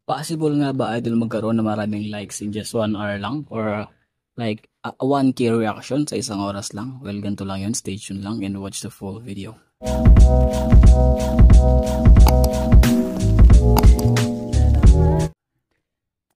Possible nga ba idol magkaroon ng maraming likes in just 1 hour lang or like 1K reaction sa isang oras lang? Well, ganito lang yun. Stay tuned lang and watch the full video.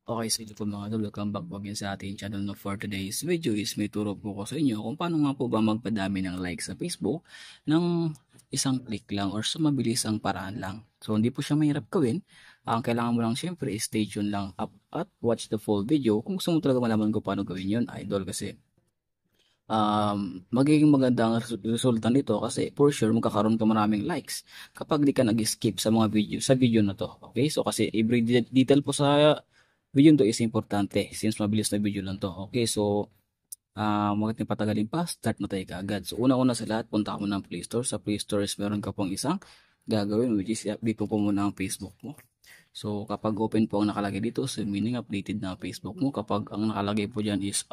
Okay, so ito po mga idol, welcome back po again sa ating channel. No, for today's video is may turo po ko sa inyo kung paano nga po ba magpadami ng likes sa Facebook ng isang click lang or sa mabilisang paraan lang. So hindi po siya mahirap gawin. Ang kailangan mo lang syempre is stay tuned lang up at watch the full video kung gusto mo talaga malaman ko paano gawin yun, idol, kasi magiging magandang resulta nito kasi for sure magkakaroon ka maraming likes kapag di ka nag-skip sa mga video na to. Okay, so kasi every detail po sa video to is importante since mabilis na video lang to. Okay, so huwag natin patagalin pa, start na tayo kaagad. So una-una sa lahat, punta ka muna ng Play Store. Sa Play Store is meron ka pong isang gagawin, which is i-update po muna ang Facebook mo. So kapag open po ang nakalagay dito, so meaning updated na ang Facebook mo. Kapag ang nakalagay po dyan is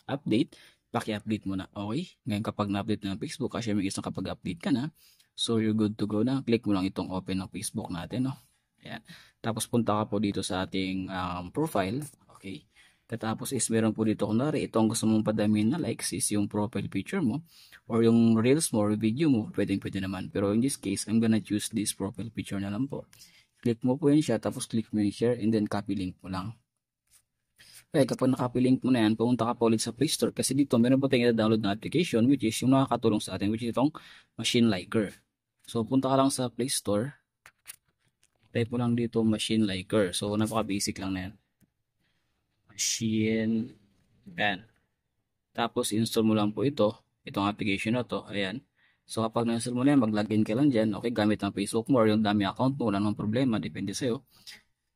update, paki-update mo na. Okay, ngayon kapag na-update na ang Facebook, kasi may isang kapag update ka na, so you're good to go na. Click mo lang itong open ng Facebook natin, no? Ayan. Tapos punta ka po dito sa ating profile. Okay. Tapos is meron po dito, kunwari, ito ang gusto mong padamihin na likes is yung profile picture mo or yung reels mo or video mo, pwede naman. Pero in this case, I'm gonna choose this profile picture na lang po. Click mo po yun siya, tapos click mo yung share and then copy link mo lang. Okay, kapag na-copy link mo na yan, pumunta ka po ulit sa Play Store kasi dito meron po tayong download na application which is yung nakakatulong sa atin, which is itong Machine Liker. So punta ka lang sa Play Store. Type mo lang dito Machine Liker. So napaka-basic lang na yan. Machine. Ayan. Tapos install mo lang po itong application na to. Ayan. So kapag na-install mo na yan, mag-login ka lang dyan. Okay, gamit ang Facebook mo or yung dami account mo, wala namang problema, depende sa'yo.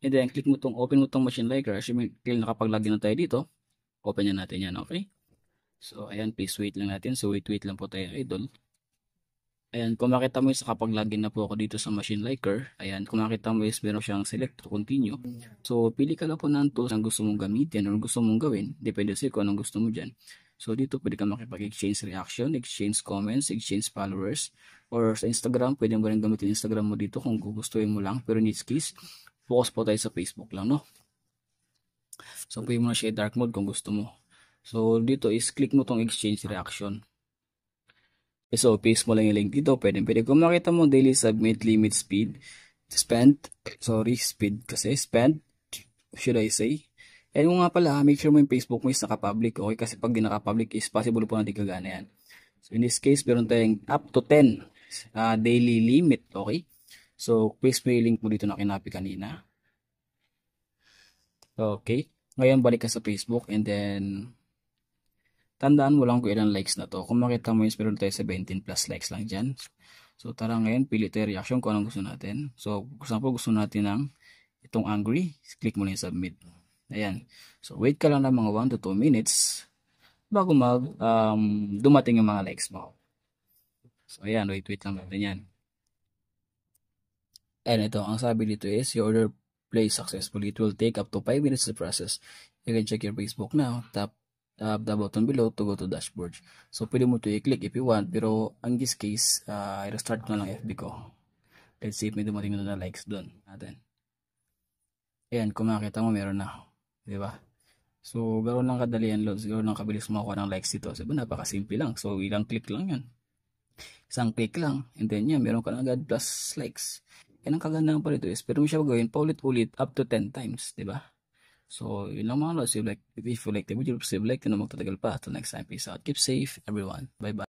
And then click mo open mo tong Machine Liker. Actually, nakapag-login na tayo dito. Open na natin yan, okay? So ayan, please wait lang natin. So wait lang po tayo, idol. Ayan, kung makita mo is kapag login na po ako dito sa Machine Liker, ayan, kung makita mo is meron siyang select to continue. So, pili ka lang po ng tools na gusto mong gamitin or gusto mong gawin. Depende sa'yo kung anong gusto mo dyan. So, dito pwede ka makipag-exchange reaction, exchange comments, exchange followers. Or sa Instagram, pwede mo rin gamitin Instagram mo dito kung gugustuhin mo lang. Pero in this case, focus po tayo sa Facebook lang, no? So, pwede mo na siya dark mode kung gusto mo. So, dito is click mo tong exchange reaction. So, paste mo lang yung link dito. Pwede. Kung makita mo, daily submit, limit speed, spend, should I say. And kung nga pala, make sure mo yung Facebook mo is naka-public. Okay, kasi pag di naka-public is possible po na di kagana yan. So, in this case, meron tayong up to 10 daily limit. Okay. So, paste mo yung link mo dito na kinapi kanina. Okay. Ngayon, balik ka sa Facebook and then tandaan mo lang kung ilang likes na to. Kung makita mo, meron tayo 17 plus likes lang dyan. So, tara ngayon, pili tayo reaction kung anong gusto natin. So, gusto natin ng itong angry. Click mo lang yung submit. Ayan. So, wait ka lang ng mga 1 to 2 minutes bago dumating yung mga likes mo. So, ayan. Wait lang natin yan. And ito, ang sabi dito is, your order placed successfully. It will take up to 5 minutes to process. You can check your Facebook now. Tap the button below to go to dashboard. So, pwede mo ito i-click if you want. Pero, in this case, i-restart ko na lang FB ko. Let's see if may dumating na likes doon natin. Ayan, kung makita mo, meron na. Diba? So, ganoon lang kadali yan, loads. Ganoon lang kabilis makuha ng likes dito. Diba, napakasimple lang. So, ilang click lang yan. Isang click lang. And then, yan, meron ka na agad plus likes. Yan ang kagandahan pa rito is, pero mo siya gawin paulit-ulit up to 10 times. Diba? So, yun lang mga lods. If you like the video, please like, na magtatagal pa. Until next time, peace out. Keep safe, everyone. Bye-bye.